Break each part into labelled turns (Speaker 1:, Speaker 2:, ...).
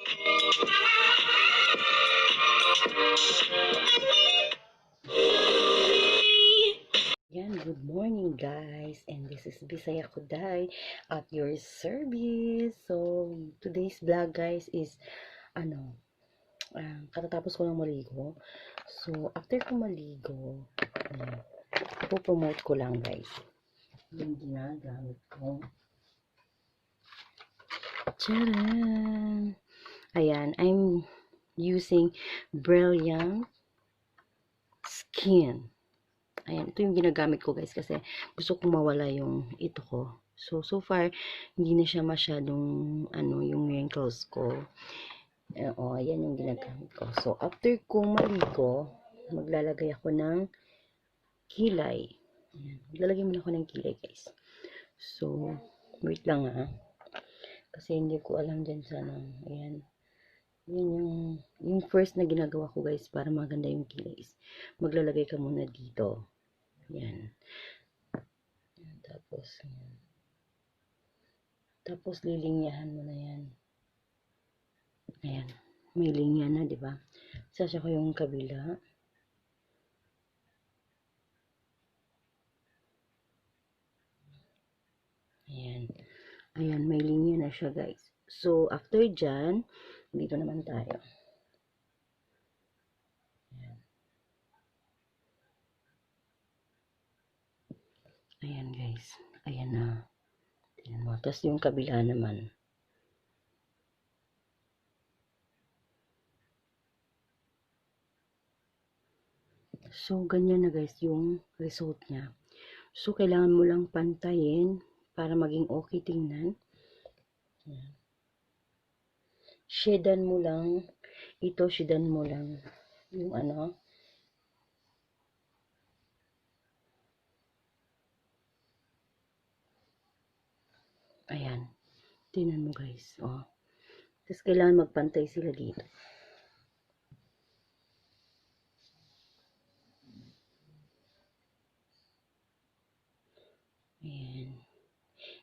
Speaker 1: Yan, good morning guys, and this is Bisaya at your service. So, today's vlog guys is, katatapos ko lang maligo. So, after ko maligo, ipopromote ko lang guys yung ginagamit ko. Tcharan! Ayan, I'm using Brilliant Skin. Ayan, ito yung ginagamit ko guys kasi gusto kong mawala yung ito ko. So far, hindi na siya masyadong, yung wrinkles ko. Ayan yung ginagamit ko. So, after kong maligo, maglalagay ako ng kilay. Ayan, maglalagay muna ako ng kilay guys. So, wait lang kasi hindi ko alam dyan sana. Ayan. Yan yung first na ginagawa ko guys para maganda yung kilay. Maglalagay ka muna dito. Yan. Tapos lilinyahan mo na yan. Ayan. May linya na, di ba? Sasya ko yung kabila. Ayan. Ayan, may linya na siya, guys. So, after dyan, dito naman tayo. Ayan. Ayan, guys. Ayan na. Ayan mo. Tapos yung kabila naman. So, ganyan na guys yung result niya. So, kailangan mo lang pantayin para maging okay tingnan. Ayan. Shadan mo lang. Ito, shadan mo lang. Yung Ayan. Tingnan mo guys. Tapos, kailangan magpantay sila dito. Ayan.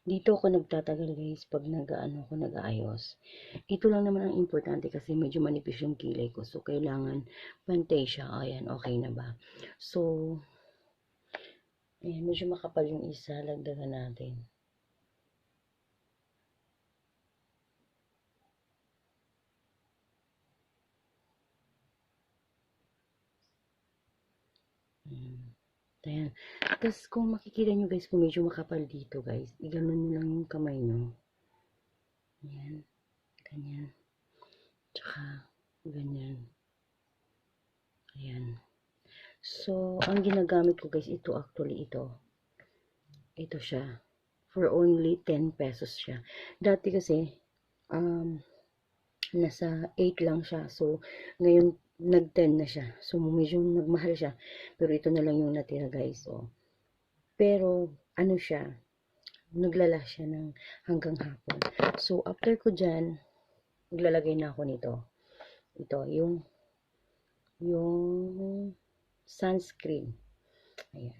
Speaker 1: Dito ako nagtatagal guys pag nag-aayos. Ito lang naman ang importante kasi medyo manipis yung kilay ko. So, kailangan pantay siya. Ayan, okay na ba? So, ayan, medyo makapal yung isa. Lagdagan natin. Ayan. Tapos, kung makikita nyo guys, kung medyo makapal dito guys, iganon nyo lang yung kamay nyo. Ayan. Ganyan. Tsaka, ganyan. Ayan. So, ang ginagamit ko guys, ito actually, ito. Ito siya. For only 10 pesos siya. Dati kasi, nasa 8 lang siya. So, ngayon, nag-10 na siya. So, medyo nagmahal siya. Pero ito na lang yung natira guys. Pero, siya, naglala siya ng hanggang hapon. So, after ko dyan, maglalagay na ako nito. Ito, yung sunscreen. Ayan.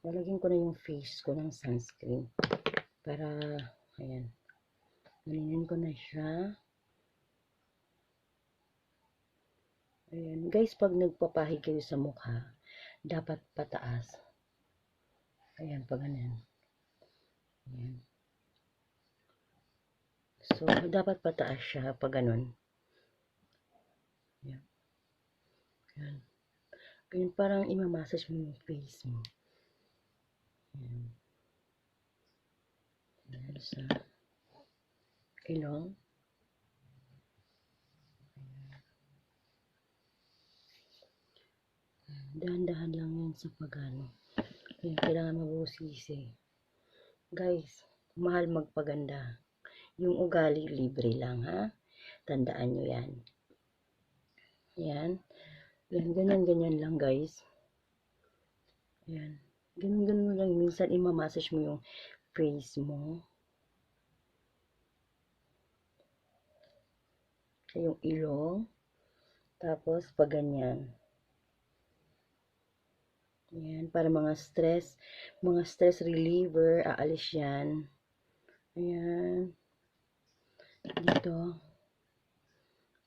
Speaker 1: Lalagyan ko na yung face ko ng sunscreen. Para, ayan. Ganyan ko na siya. Ayan. Guys, pag nagpapahid kayo sa mukha, dapat pataas. Ayan, pag ganyan. Ayan. So, dapat pataas siya pag ganun. Ayan. Ayan. Ganyan, parang imamassage mo yung face mo. Ayan. Ayan, sa ilong. Dahan-dahan lang yan sa pagano. Ayan, kailangan mabusisi. Guys, mahal magpaganda. Yung ugali, libre lang, ha? Tandaan nyo yan. Yan. Ganyan lang, guys. Yan. Ganun lang. Minsan, imamassage mo yung face mo. Yung ilong. Tapos, pag ganyan. Ayan, para mga stress reliever, aalis yan. Ayan. Dito.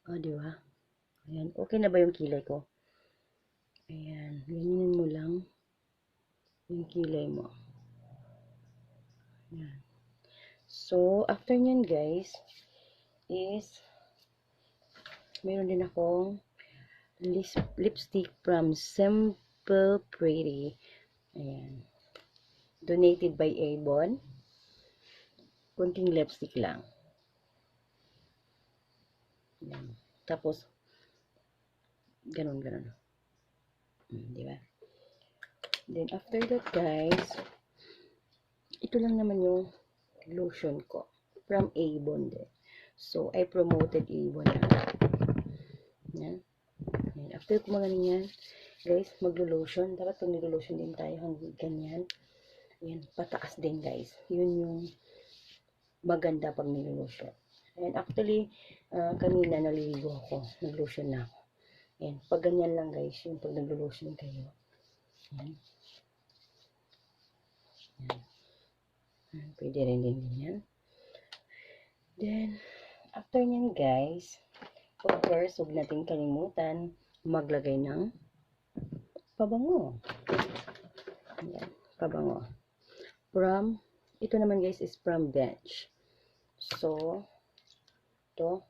Speaker 1: O, di ba? Ayan. Okay na ba yung kilay ko? Ayan. Ganyan mo lang yung kilay mo. Ayan. So, after nyan guys, is meron din akong lipstick from Simple Pretty. Ayan. Donated by Avon. Kunting lipstick lang. Ayan. Tapos, ganun. Di ba? Then, after that, guys, ito lang naman yung lotion ko. From Avon din. So, I promoted Avon na. Yan. Ayan. After ko mga ganyan, guys, maglo-lotion. Dapat pag nag-lotion din tayo hanggang ganyan. Ayan, pataas din, guys. Yun yung maganda pag nag-lotion. And actually, kanina naliligo ako. Nag-lotion na ako. Ayan, pag ganyan lang, guys, yung pag nag-lotion kayo. Ayan. Ayan. Pwede rin din ganyan. Then, after nyan, guys, of course, huwag natin kalimutan maglagay ng pabango. Ayan, pabango. Ito naman guys is from Bench. So, ito.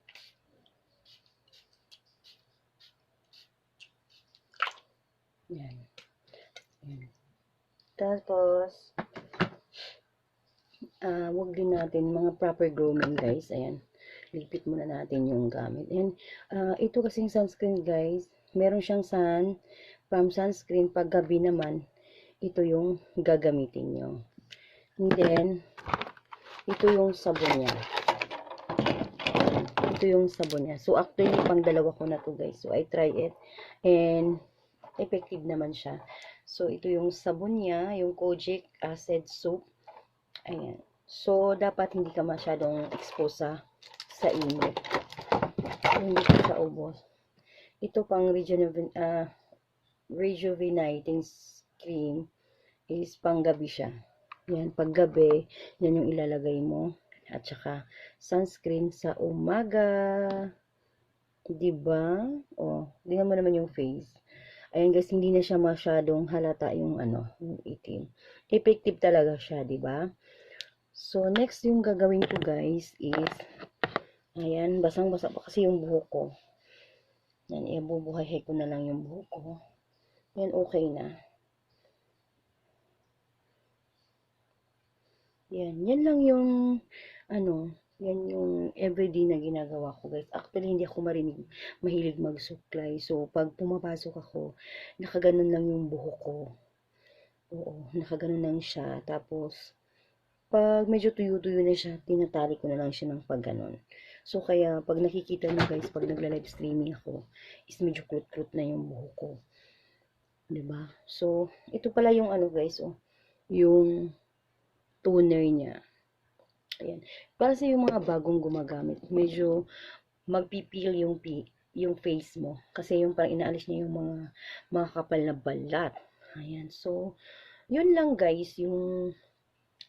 Speaker 1: Ayan. Ayan. Tapos, huwag din natin mga proper grooming guys. Ayan. Lipit muna natin yung gamit. And, ito kasing sunscreen guys, meron siyang from sunscreen. Pag gabi naman, ito yung gagamitin nyo. And then, ito yung sabon niya. Ito yung sabon niya. So, actually, pang dalawa ko na to guys. So, I try it. And, effective naman siya. So, ito yung sabon niya. Yung kojic acid soap. Ayan. So, dapat hindi ka masyadong expose sa init. So, hindi ka sa ubos. Ito pang rejuvenating cream is pang gabi siya. Yan, pag gabi, yan yung ilalagay mo. At saka, sunscreen sa umaga. Diba? O, tingnan mo naman yung face. Ayan guys, hindi na siya masyadong halata yung yung itim. Effective talaga siya, diba? So, next yung gagawin ko guys is, ayan, basang-basa pa kasi yung buhok ko. Yan, ibubuhay ko na lang yung buhok ko. Yan, okay na. Yan lang yung, yan yung everyday na ginagawa ko guys. Actually, hindi ako mahilig mag-supply. So, pag pumapasok ako, nakaganon lang yung buhok ko. Oo, nakaganon lang siya. Tapos, pag medyo tuyo-tuyo na siya, tinatali ko na lang siya ng pag ganon. So, kaya, pag nakikita nyo guys, pag nagla-live streaming ako, is medyo krut-krut na yung buhok ko. Diba? So, ito pala yung guys, yung toner niya. Ayan. Para sa yung mga bagong gumagamit, medyo magpipil yung face mo. Kasi yung parang inaalis niya yung mga kapal na balat. Ayan. So, yun lang guys, yung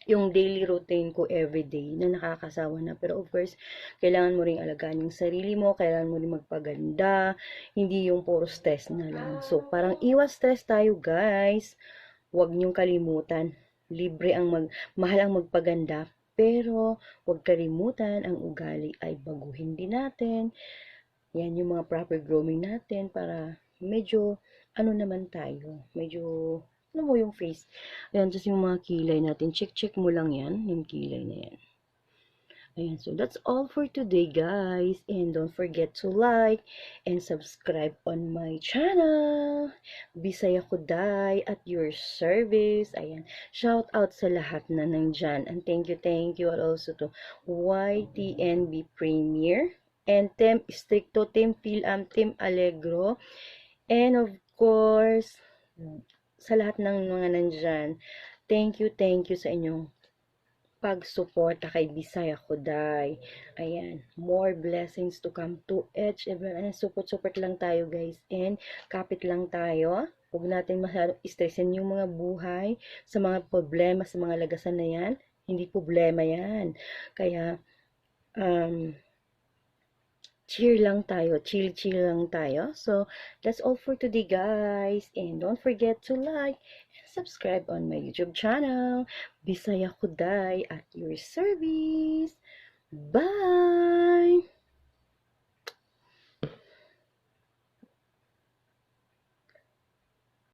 Speaker 1: daily routine ko everyday na nakakasawa na. Pero of course, kailangan mo ring alagaan yung sarili mo, kailangan mo ring magpaganda, hindi yung puro stress na lang. So, parang iwas stress tayo guys. Huwag niyong kalimutan. Libre mahal ang magpaganda. Pero, huwag kalimutan, ang ugali ay baguhin din natin. Yan yung mga proper grooming natin para medyo, naman tayo. Medyo, mo yung face. Ayan, just yung mga kilay natin. Check mo lang yan, yung kilay na yan. Ayan, so that's all for today guys, and don't forget to like and subscribe on my channel. Bisaya Kuday at your service. Ayan, shout out sa lahat na nandyan, and thank you also to YTNB Premier and Team Stricto, Team Philam, Team Allegro, and of course sa lahat ng mga nandyan. Thank you sa inyong pag-suporta kay Bisaya Kuday. Ayan, more blessings to come to each everyone. Ayan, support lang tayo guys, and kapit lang tayo. Huwag natin masyadong stressin yung mga buhay sa mga problema, sa mga lagasan na yan. Hindi problema yan. Kaya, cheer lang tayo, chill lang tayo. So, that's all for today, guys. And don't forget to like and subscribe on my YouTube channel. Bisaya Kuday at your service. Bye!